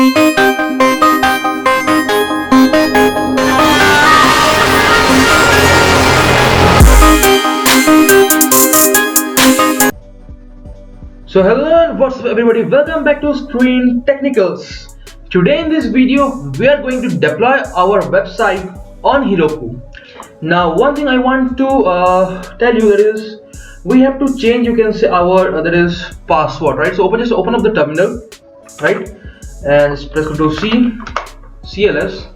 So hello and what's up everybody, welcome back to Screen Technicals. Today in this video we are going to deploy our website on Heroku. Now one thing I want to tell you, that is we have to change, you can say, our that is password, right? So just open up the terminal, right, and just press Ctrl C, CLS.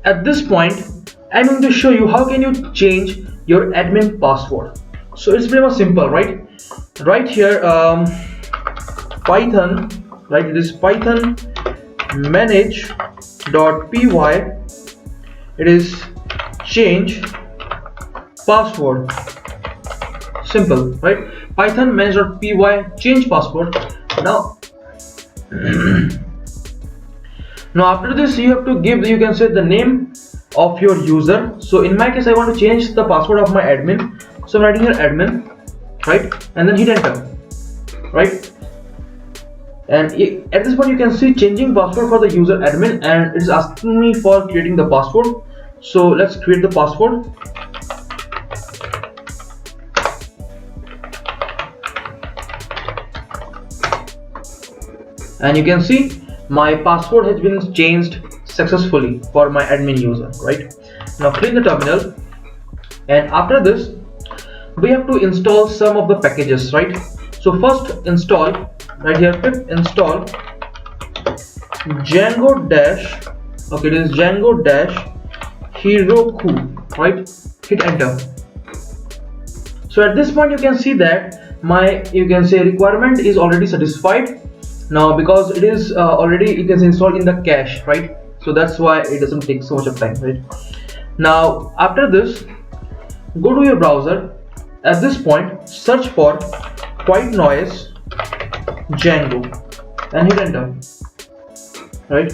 At this point I'm going to show you how can you change your admin password. So it's pretty much simple, right? Right here, Python, right? It is Python manage.py. It is change password. Simple, right? Python manage.py change password. Now, now after this, you have to give, you can say, the name of your user. So in my case, I want to change the password of my admin. So I'm writing here admin, right, and then hit enter, right? And at this point you can see changing password for the user admin, and it is asking me for creating the password. So let's create the password. And you can see my password has been changed successfully for my admin user, right? Now clean the terminal, and after this we have to install some of the packages, right? So first install, right here, pip install Django dash, okay, it is Django dash Heroku, right? Hit enter. So at this point you can see that my, you can say, requirement is already satisfied now, because it is already, you can say, installed in the cache, right? So that's why it doesn't take so much of time, right? Now after this, go to your browser. At this point, search for white noise Django and hit enter, right?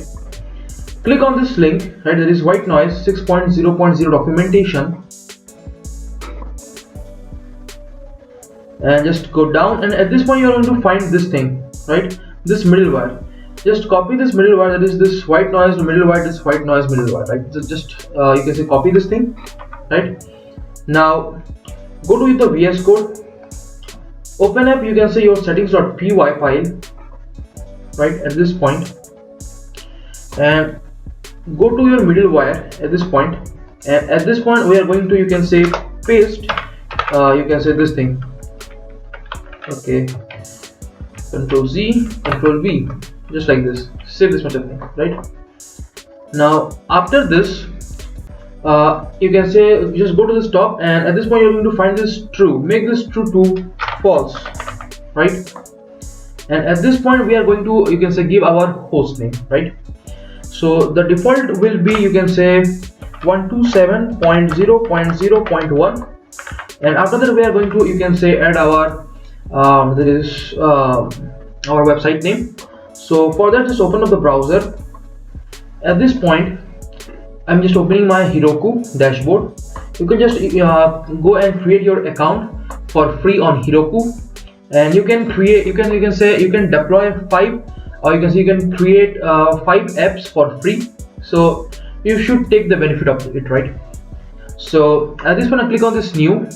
Click on this link, right? There is white noise 6.0.0 documentation, and just go down, and at this point you are going to find this thing, right? This middleware. Just copy this middleware, that is this white noise middleware, this white noise middleware, right? Just you can say copy this thing, right? Now go to the VS Code, open up, you can say, your settings.py file, right, at this point, and go to your middleware at this point, and at this point we are going to, you can say, paste, you can say, this thing, okay, Ctrl Z, Ctrl V, just like this, save this much of thing, right? Now after this, you can say, just go to this top, and at this point you're going to find this true, make this true to false, right? And at this point we are going to, you can say, give our host name, right? So the default will be, you can say, 127.0.0.1, and after that we are going to, you can say, add our that is our website name. So for that, just open up the browser. At this point I'm just opening my Heroku dashboard. You can just go and create your account for free on Heroku, and you can create, you can say, you can deploy 5, or you can say you can create 5 apps for free. So you should take the benefit of it, right? So at this point I click on this new,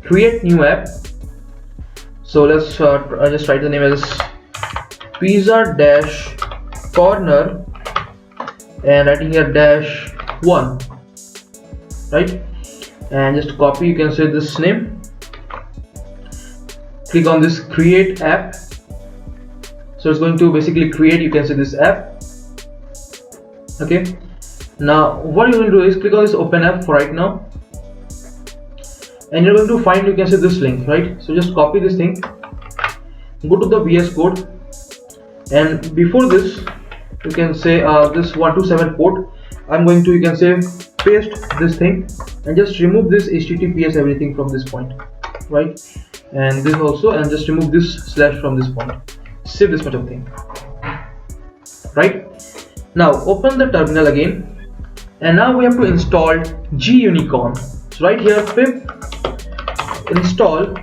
create new app. So let's just write the name as pizza dash corner, and writing here dash 1, right? And just copy, you can say, this name, click on this create app. So it's going to basically create, you can say, this app, okay? Now what you're going to do is click on this open app for right now, and you're going to find, you can say, this link, right? So just copy this thing, go to the VS Code, and before this, you can say, this 127 port, I'm going to, you can say, paste this thing, and just remove this HTTPS everything from this point, right? And this also, and just remove this slash from this point, save this much of thing, right? Now open the terminal again, and now we have to install gunicorn. So right here, pip install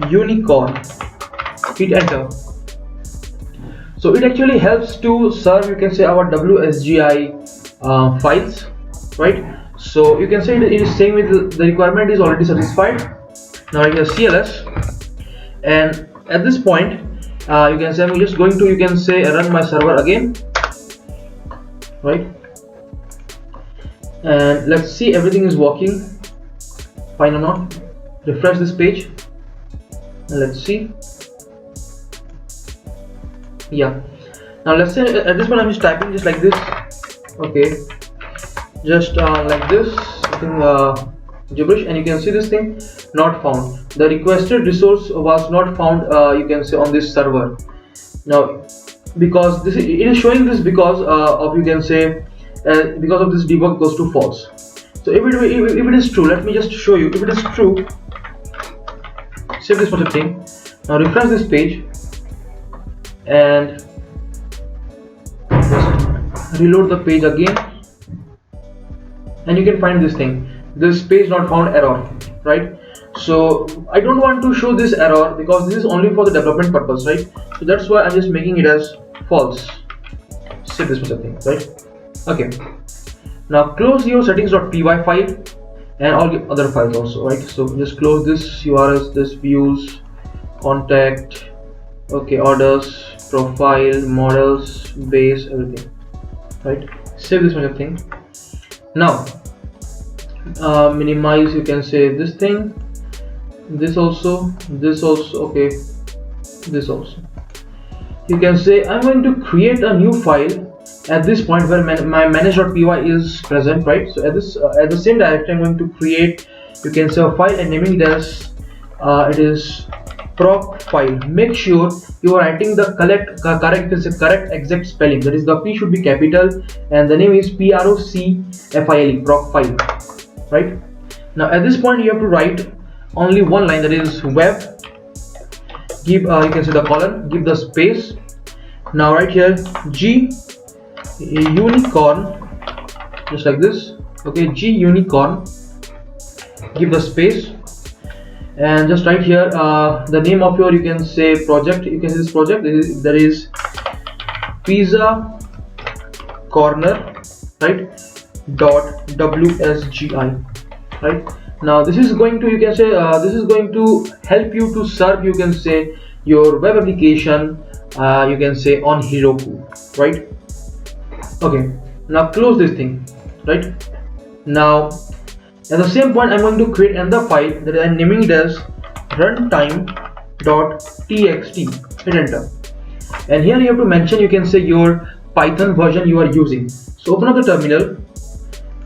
gunicorn, hit enter. So it actually helps to serve, you can say, our WSGI files, right? So you can say it is saying with the requirement is already satisfied. Now here CLS, and at this point you can say I'm just going to, you can say, run my server again, right? And let's see everything is working fine or not. Refresh this page and let's see. Yeah, now let's say at this point I'm just typing just like this, okay, just like this, gibberish, and you can see this thing not found. The requested resource was not found, you can say, on this server. Now because it is showing this because of, you can say, because of this debug goes to false. So if it is true, let me just show you. If it is true, save this particular thing. Now refresh this page and just reload the page again, and you can find this thing, this page not found error, right? So I don't want to show this error because this is only for the development purpose, right? So that's why I'm just making it as false. Save this particular thing, right? Okay, now close your settings.py file and all the other files also, right? So just close this URLs, this views, contact, okay, orders, profile, models, base, everything, right? Save this particular thing. Now minimize, you can say, this thing, this also, okay, this also. You can say I'm going to create a new file at this point where my manage.py is present, right? So at the same directory I'm going to create, you can say, a file and naming it as it is proc file. Make sure you are writing the correct exact spelling, that is the P should be capital and the name is PROCFILE, proc file, right? Now at this point you have to write only one line, that is web, give you can say the colon, give the space. Now right here G unicorn, just like this, okay, G unicorn, give the space, and just right here the name of your, you can say, project. You can see this project, there is pizza corner, right, dot WSGI, right? Now this is going to, you can say, this is going to help you to serve, you can say, your web application, you can say, on Heroku, right? Okay, now close this thing, right? Now at the same point I'm going to create another file that I'm naming it as runtime.txt. hit enter, and here you have to mention, you can say, your Python version you are using. So open up the terminal.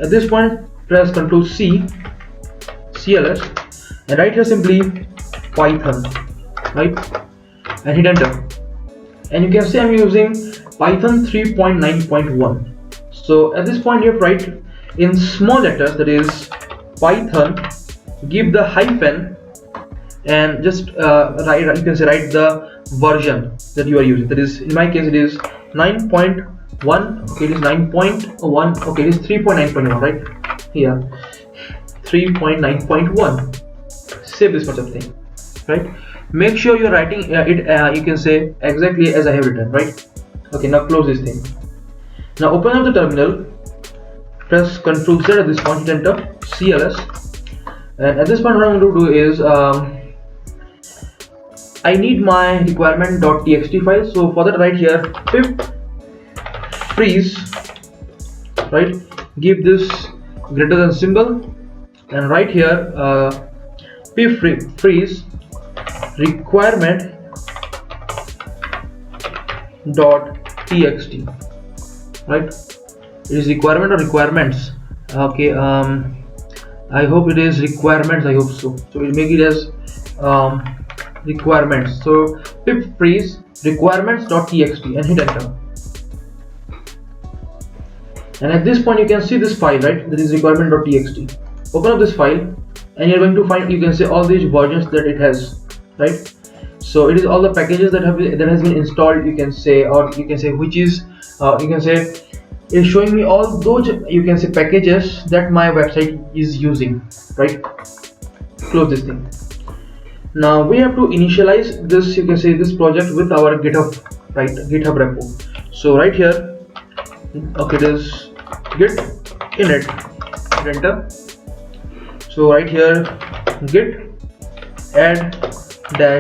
At this point press Ctrl C, CLS, and write here simply Python, right, and hit enter, and you can see I'm using Python 3.9.1. so at this point you have to write in small letters, that is Python, give the hyphen, and just write, you can say, write the version that you are using. That is, in my case, it is 9.1. okay, it is 9.1. okay, it is 3.9.1, right here, 3.9.1. save this much of thing, right? Make sure you're writing it you can say exactly as I have written, right? Okay, now close this thing. Now open up the terminal, press Ctrl Z at this point, hit enter, CLS, and at this point what I'm going to do is I need my requirement.txt file. So for that, right here pip freeze, right, give this greater than symbol, and right here pip freeze requirement.txt, right? It is requirement or requirements, okay, I hope it is requirements, I hope so. So we'll make it as requirements. So pip freeze requirements.txt and hit enter, and at this point you can see this file, right, that is requirement.txt. Open up this file and you're going to find, you can say, all these versions that it has, right? So it is all the packages that has been installed, you can say, or you can say, which is you can say, is showing me all those, you can say, packages that my website is using, right? Close this thing. Now we have to initialize this, you can say, this project with our GitHub right, GitHub repo. So right here, okay, it is git init, hit enter. So right here, git add -a,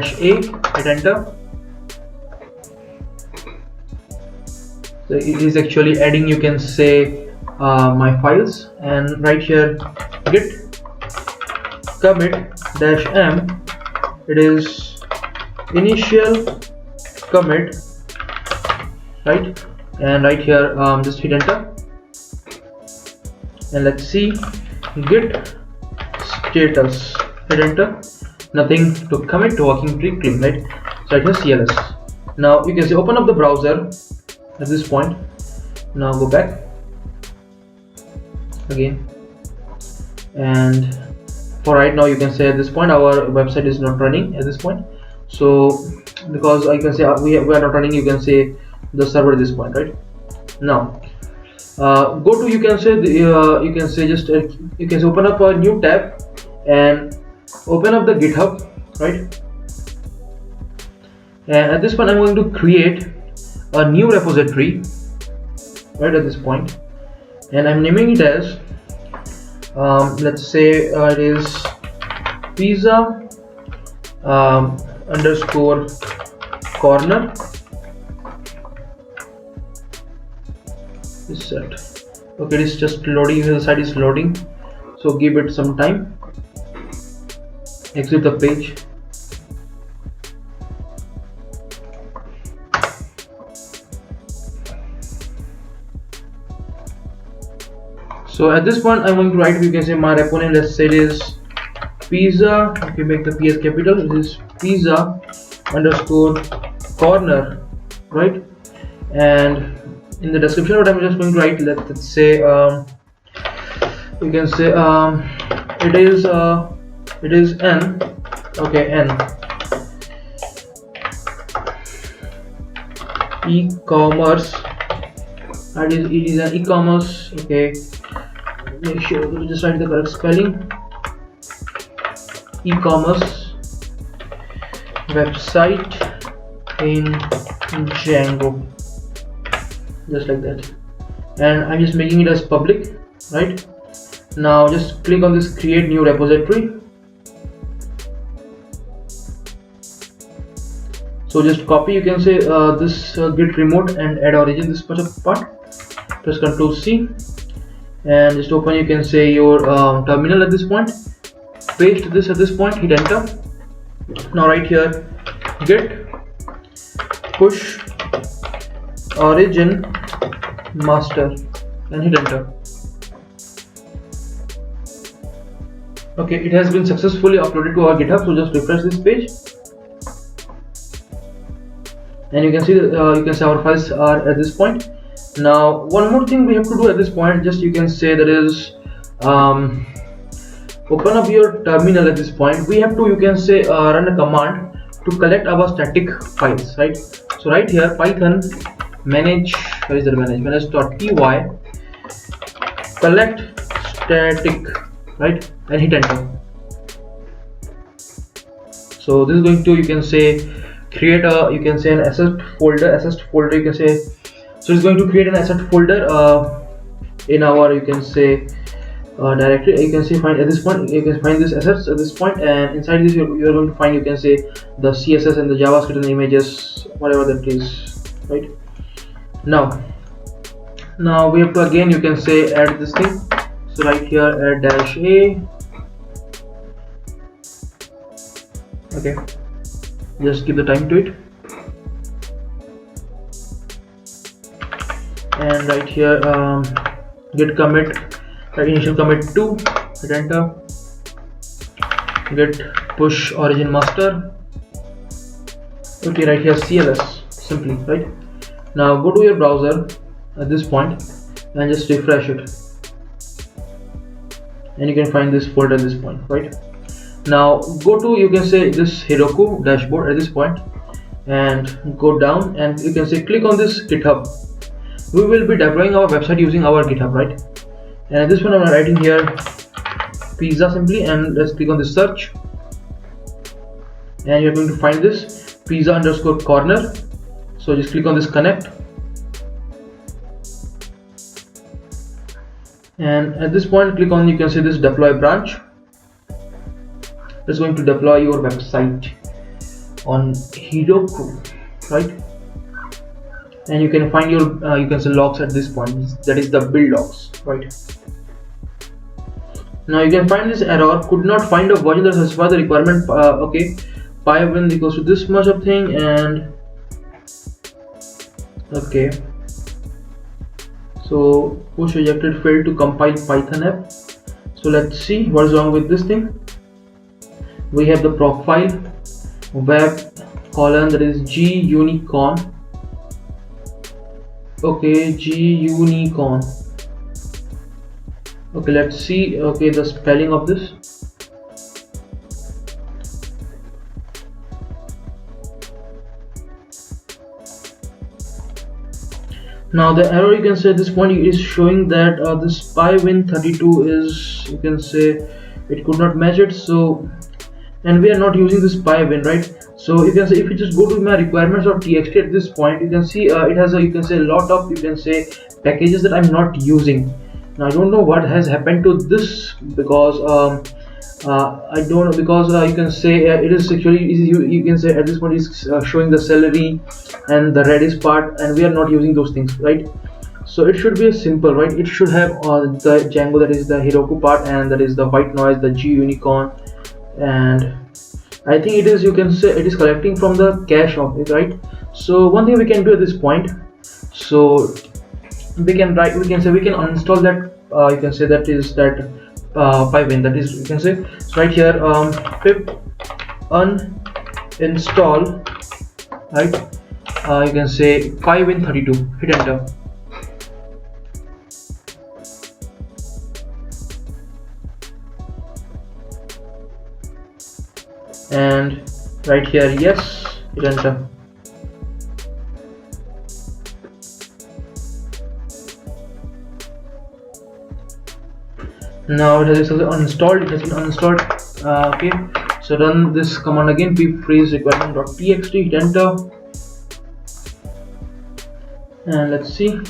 hit enter. So it is actually adding, you can say, my files. And right here, git commit -m, it is initial commit, right? And right here, just hit enter. And let's see, git status, hit enter. Nothing to commit, working pretty clean, right? So right here, CLS. Now you can say open up the browser at this point. Now go back again, and for right now, you can say at this point our website is not running at this point. So because I can say we are not running, you can say the server at this point, right? Now go to, you can say you can say just you can say open up a new tab and open up the GitHub, right? And at this point, I'm going to create a new repository, right, at this point, and I'm naming it as let's say it is pizza underscore corner. Is set. Okay, it is just loading. The site is loading, so give it some time. Exit the page. So at this point, I'm going to write, you can say my repo name, let's say it is pizza, okay, make the PS capital, it is pizza underscore corner, right? And in the description, what I'm just going to write, let's say you can say it is n, okay, n e-commerce, and it is an e-commerce, okay. Make sure to just write the correct spelling. E-commerce website in Django, just like that. And I'm just making it as public, right? Now just click on this create new repository. So just copy, you can say this git remote and add origin, this part. Press Ctrl C. And just open, you can say, your terminal at this point, paste this at this point, hit enter. Now right here, git push origin master and hit enter. Okay, it has been successfully uploaded to our GitHub. So just refresh this page, and you can see our files are at this point. Now one more thing we have to do at this point, just you can say that is open up your terminal at this point. We have to, you can say, run a command to collect our static files, right? So right here, python manage, where is the manage.py collect static, right, and hit enter. So this is going to, you can say, create a, you can say, an asset folder, you can say. So it's going to create an asset folder in our, you can say, directory. You can see, find at this point, you can find this assets at this point, and inside this you're going to find, you can say, the CSS and the JavaScript and the images, whatever that is, right? Now we have to again, you can say, add this thing. So right here, add -a. Okay, just give the time to it. And right here, git commit, initial commit 2, hit enter. Git push origin master. Okay, right here, CLS, simply, right? Now go to your browser at this point and just refresh it, and you can find this folder at this point, right? Now go to, you can say, this Heroku dashboard at this point, and go down, and you can say click on this GitHub. We will be deploying our website using our GitHub, right? And at this point, I'm writing here pizza simply, and let's click on the search, and you're going to find this pizza underscore corner. So just click on this connect, and at this point click on, you can see this deploy branch. It's going to deploy your website on Heroku, right? And you can find your you can say logs at this point, that is the build logs, right? Now you can find this error, could not find a version that satisfies the requirement. Okay, pywin equals to this much of thing, and okay, so push rejected, failed to compile Python app. So let's see what is wrong with this thing. We have the profile web colon, that is G unicorn. Okay, G unicorn. Okay, let's see. Okay, the spelling of this. Now the error, you can say at this point is showing that this pywin32 is, you can say, it could not match it. So, and we are not using this pywin, right? So you can say if you just go to my requirements.txt at this point, you can see it has a, you can say, a lot of, you can say, packages that I'm not using. Now I don't know what has happened to this, because I don't know, because you can say it is actually, you can say at this point is showing the celery and the Redis part, and we are not using those things, right? So it should be a simple, right? It should have the Django, that is the Heroku part, and that is the white noise, the G unicorn, and I think it is, you can say, it is collecting from the cache of it, right? So one thing we can do at this point, so we can say we can uninstall that, you can say that is that pywin, that is, you can say, so right here pip uninstall, right? You can say pywin32, hit enter, and right here yes, hit enter. Now it has uninstalled, it has been uninstalled. Okay, so run this command again, pip freeze requirement.txt, hit enter, and let's see.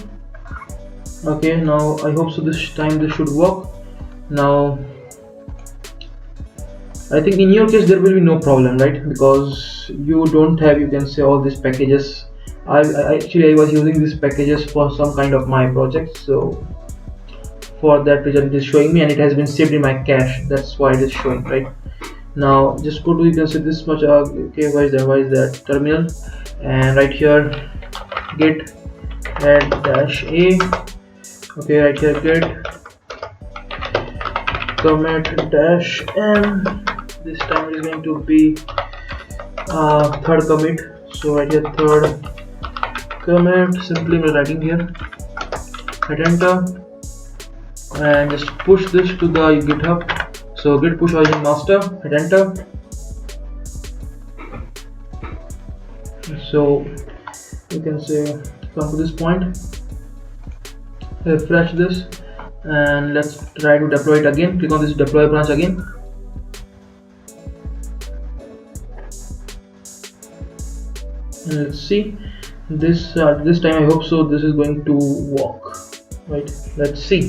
Okay, now I hope so this time this should work. Now I think in your case there will be no problem, right? Because you don't have, you can say, all these packages. I was using these packages for some kind of my project, so for that reason it is showing me, and it has been saved in my cache, that's why it is showing, right? Now just go to, you can say, this much. Okay, why is that terminal, and right here git add -a. Okay, right here git commit -m. This time it is going to be third commit, so right here third commit, simply writing here, hit enter, and just push this to the GitHub. So git push origin master, hit enter. So you can say come to this point, refresh this, and let's try to deploy it again. Click on this deploy branch again, and let's see this this time. I hope so this is going to work, right? Let's see.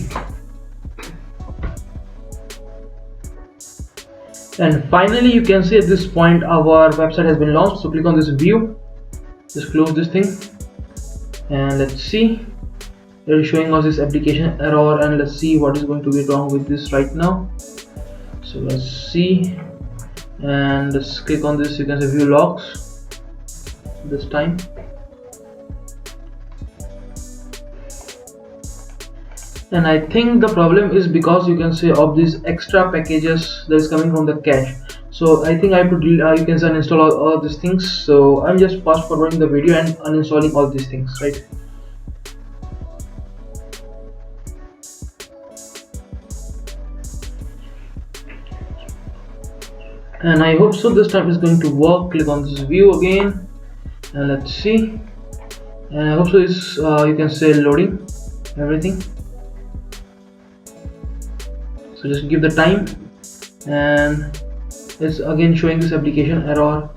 And finally you can see at this point our website has been launched. So click on this view, just close this thing, and let's see. It is showing us this application error, and let's see what is going to be wrong with this right now. So let's see, and let's click on this, you can say, view logs this time. And I think the problem is because, you can say, of these extra packages that is coming from the cache. So I think I have to you can say uninstall all these things. So I'm just fast forwarding the video and uninstalling all these things, right? And I hope so this time is going to work. Click on this view again, and let's see. And I hope so is you can say loading everything. So just give the time, and it's again showing this application error.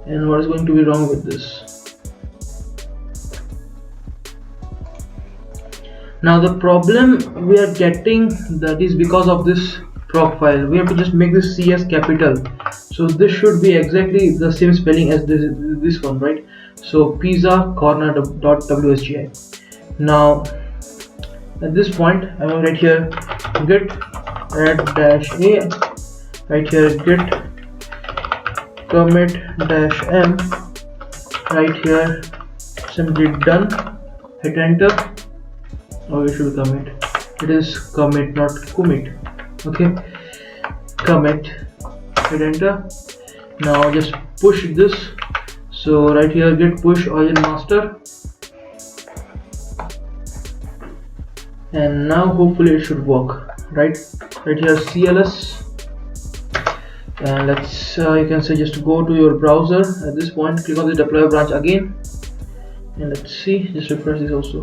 And what is going to be wrong with this? Now the problem we are getting, that is because of this proc file, we have to just make this C as capital. So this should be exactly the same spelling as this one, right? So pizza corner dot wsgi. Now at this point I will write here git add dash a, right here git commit dash m, right here simply done, hit enter. Or it should commit, it is commit not commit, okay, commit, hit enter. Now just push this, so right here git push origin master, and now hopefully it should work, right here cls, and let's you can say just go to your browser. At this point click on the deploy branch again, and let's see, just refresh this also,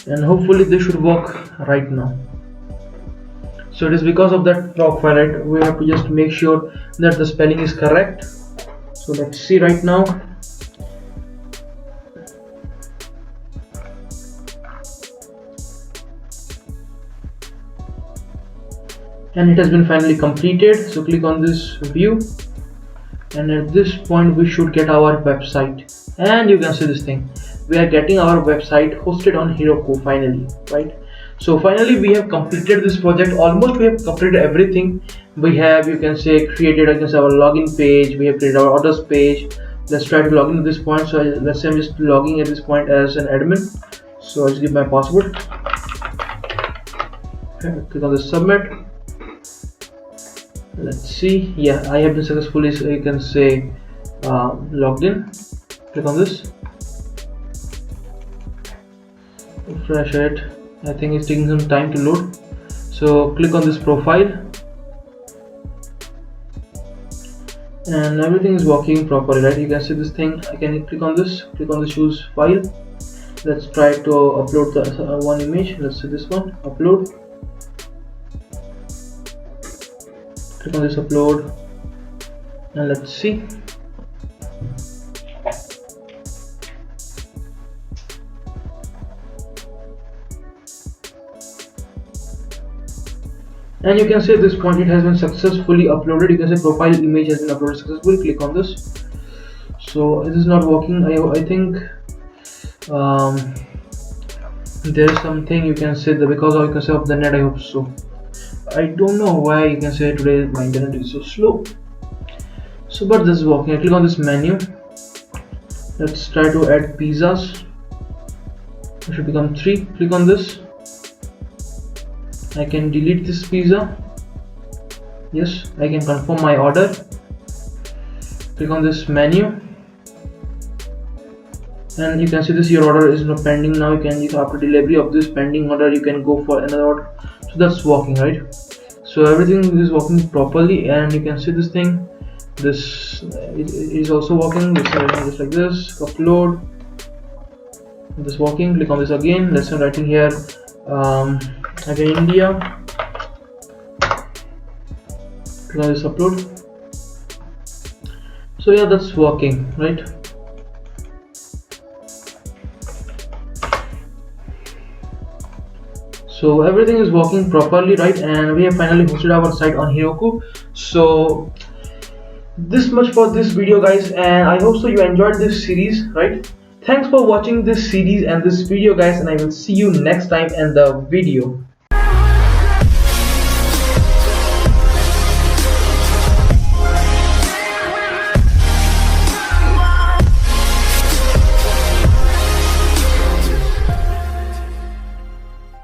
and hopefully this should work right now. So it is because of that proc file, right? We have to just make sure that the spelling is correct. So let's see right now. And it has been finally completed. So click on this view, and at this point we should get our website, and you can see this thing, we are getting our website hosted on Heroku finally, right? So finally we have completed this project. Almost we have completed everything. We have, you can say, created, I can say, our login page, we have created our orders page. Let's try to log in at this point. So let's say I'm just logging at this point as an admin, so I'll just give my password. Okay, click on the submit. Let's see, yeah, I have been successfully, so you can say, logged in. Click on this, refresh it. I think it's taking some time to load, so click on this profile, and everything is working properly, right? You can see this thing. I can click on this, choose file. Let's try to upload the one image. Let's see this one, upload. Click on this upload, and let's see. And you can see at this point it has been successfully uploaded. You can say profile image has been uploaded successfully. Click on this. So it is not working. I think there is something, you can say, that because of, you can say, of the net, I hope so. I don't know why, you can say, today my internet is so slow. So but this is working. I click on this menu. Let's try to add pizzas. It should become 3. Click on this. I can delete this pizza. Yes, I can confirm my order. Click on this menu, and you can see this, your order is not pending. Now you can after delivery of this pending order, you can go for another order. So that's working, right? So everything is working properly, and you can see this thing, this it is also working. This just like this, upload, this working. Click on this again. Let's say writing here again India. Click on this upload. So yeah, that's working, right? So everything is working properly, right? And we have finally hosted our site on Heroku. So this much for this video, guys, and I hope so you enjoyed this series, right? Thanks for watching this series and this video, guys, and I will see you next time in the video.